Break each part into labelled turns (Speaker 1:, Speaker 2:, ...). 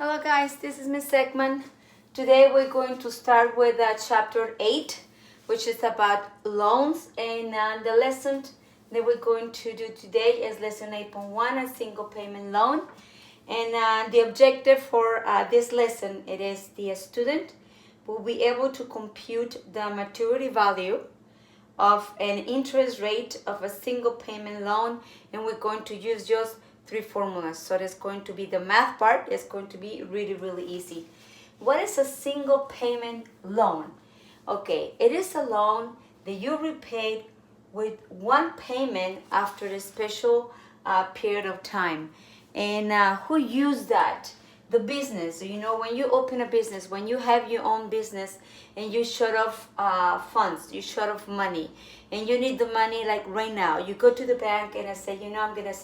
Speaker 1: Hello guys, this is Miss Ekman. Today we're going to start with chapter 8, which is about loans, and the lesson that we're going to do today is lesson 8.1, a single payment loan. And the objective for this lesson, it is the student will be able to compute the maturity value of an interest rate of a single payment loan, and we're going to use just 3 formulas. So there's going to be the math part. It's going to be really easy. What is a single payment loan? Okay, it is a loan that you repay with one payment after a special period of time. And who use that? The business. You know, when you open a business, when you have your own business and you short of funds, you short of money, and you need the money like right now, you go to the bank and I say, you know, I'm gonna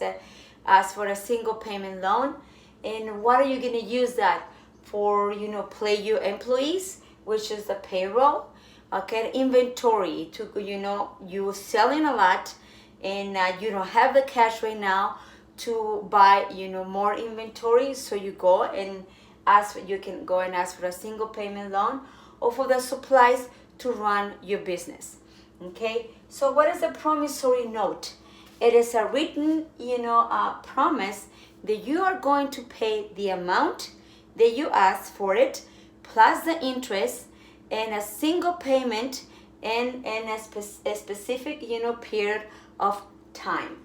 Speaker 1: ask for a single payment loan. And what are you gonna use that for? You know, pay your employees, which is the payroll. Okay, inventory to, you know, you're selling a lot and you don't have the cash right now to buy, you know, more inventory, so you go and you can go and ask for a single payment loan, or for the supplies to run your business. Okay, so what is a promissory note? It is a written, you know, promise that you are going to pay the amount that you ask for it, plus the interest, and a single payment in a specific, you know, period of time.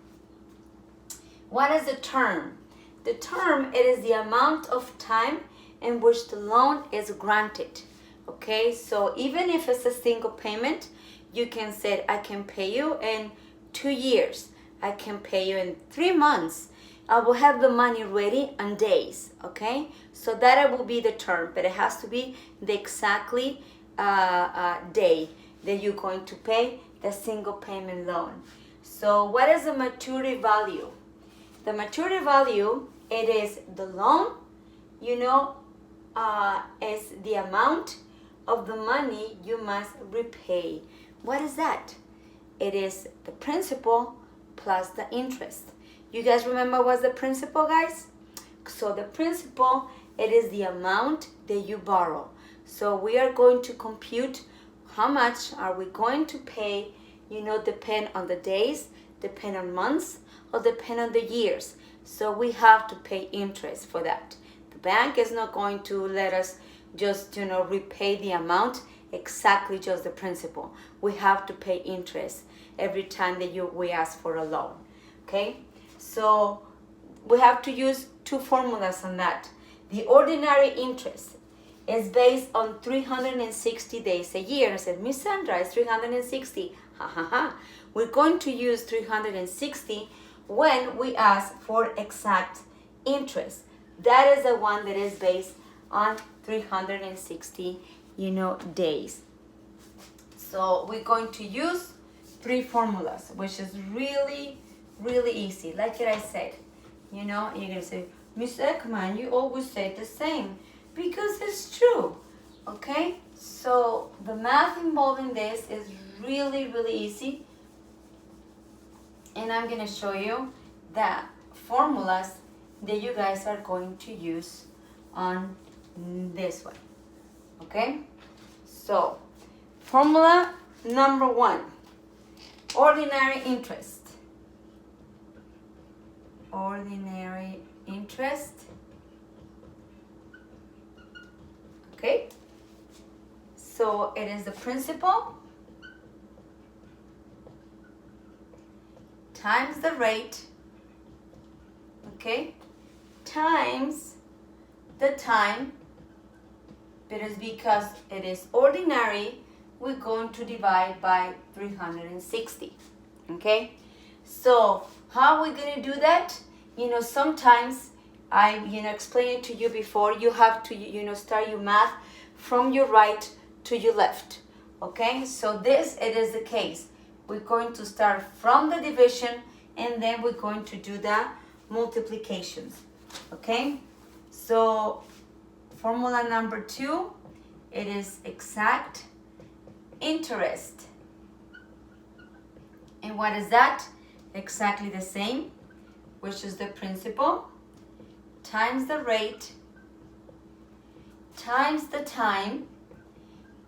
Speaker 1: What is the term? The term, it is the amount of time in which the loan is granted. Okay, so even if it's a single payment, you can say, I can pay you in 2 years. I can pay you in 3 months. I will have the money ready in days. Okay, so that will be the term, but it has to be the exactly day that you're going to pay the single payment loan. So what is the maturity value? The maturity value, it is the loan, you know, is the amount of the money you must repay. What is that? It is the principal plus the interest. You guys remember what's the principal, guys? So the principal, it is the amount that you borrow. So we are going to compute how much are we going to pay, you know, depend on the days, depend on months, or depend on the years. So we have to pay interest for that. The bank is not going to let us just, you know, repay the amount exactly just the principal. We have to pay interest every time that we ask for a loan. Okay, so we have to use 2 formulas on that. The ordinary interest is based on 360 days a year. I said, Miss Sandra, it's 360. We're going to use 360 when we ask for exact interest. That is the one that is based on 360, you know, days. So we're going to use 3 formulas, which is really easy. Like I said, you know, you're gonna say, Miss Ekman, you always say the same, because it's true. Okay, so the math involved in this is really easy, and I'm gonna show you the formulas that you guys are going to use on this one. Okay, so formula number 1, ordinary interest. Ordinary interest. Okay, so it is the principal times the rate, okay, times the time. But it's because it is ordinary, we're going to divide by 360. Okay, so how are we going to do that? You know, sometimes I, you know, explained it to you before. You have to, you know, start your math from your right to your left. Okay, so this, it is the case. We're going to start from the division, and then we're going to do the multiplications. Okay, so formula number 2, it is exact interest. And what is that? Exactly the same, which is the principal times the rate times the time,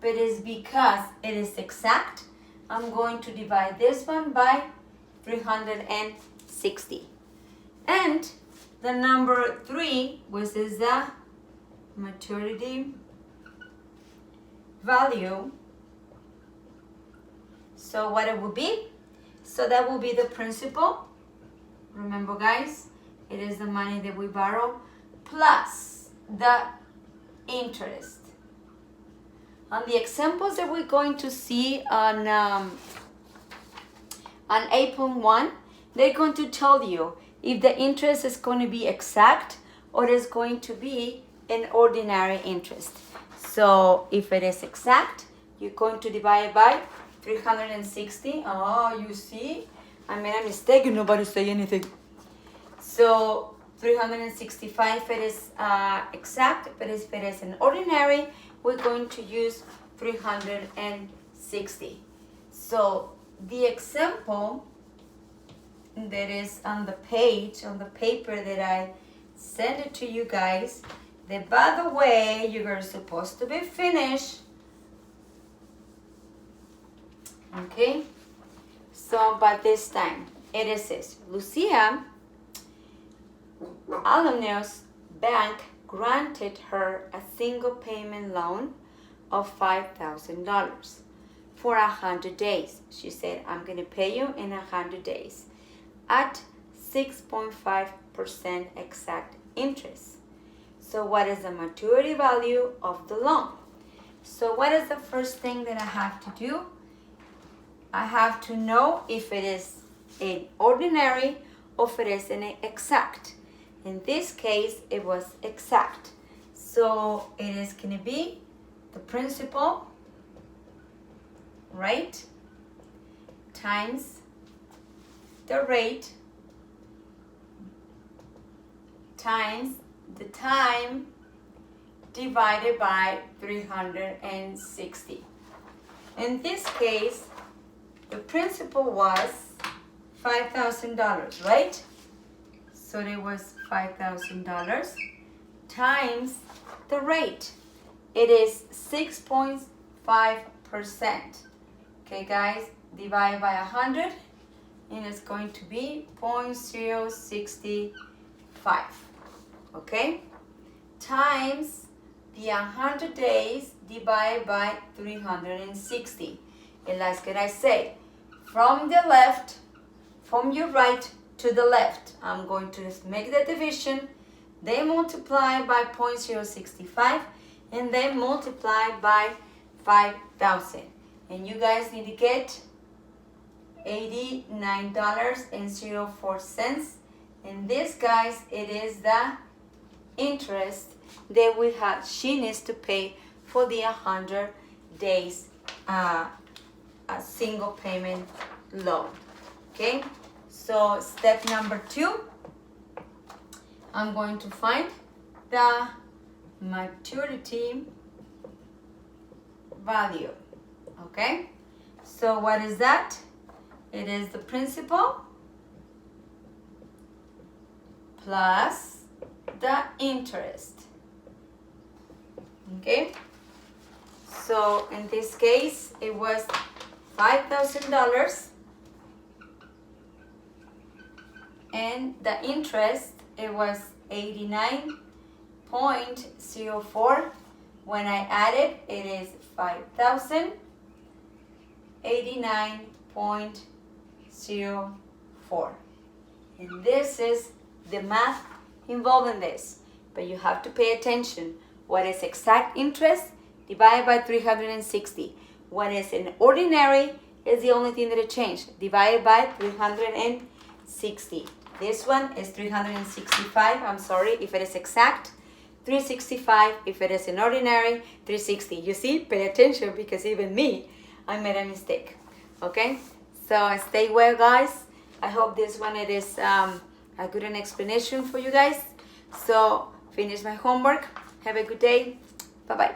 Speaker 1: but it's because it is exact, I'm going to divide this one by 360. And the number 3, which is the maturity value. So what it would be? So that will be the principal. Remember, guys, it is the money that we borrow plus the interest. On the examples that we're going to see on 8.1, they're going to tell you if the interest is going to be exact or is going to be an ordinary interest. So if it is exact, you're going to divide it by 360. Oh, you see? I made a mistake and nobody say anything. So 365 if it is exact, but if it is an ordinary, we're going to use 360. So the example that is on the page, on the paper that I sent it to you guys, that by the way, you are supposed to be finished. Okay, so by this time, it says, Lucia, Alumnus Bank granted her a single payment loan of $5,000 for 100 days. She said, I'm going to pay you in 100 days at 6.5% exact interest. So what is the maturity value of the loan? So what is the first thing that I have to do? I have to know if it is an ordinary or if it is an exact. In this case, it was exact. So it is going to be the principal, right, times the rate times the time divided by 360. In this case, the principal was $5,000, right? So it was $5,000 times the rate. It is 6.5%. Okay, guys, divide by 100, and it's going to be 0.065. Okay, times the 100 days divided by 360. And like I say, from the left, from your right to the left, I'm going to make the division, then multiply by 0.065, and then multiply by 5,000. And you guys need to get $89.04. And this, guys, it is the interest that she needs to pay for the 100 days a single payment loan. Okay, so step number 2, I'm going to find the maturity value. Okay, so what is that? It is the principal plus the interest. Okay, so in this case, it was $5,000, and the interest, it was 89.04. When I add it, it is 5,089.04. And this is the math involved in this. But you have to pay attention. What is exact interest divided by 360? What is an ordinary is the only thing that it changed. Divided by 360. This one is 365. I'm sorry if it is exact. 365 if it is an ordinary. 360. You see, pay attention because even me, I made a mistake. Okay, so stay well, guys. I hope this one it is a good explanation for you guys. So finish my homework. Have a good day. Bye bye.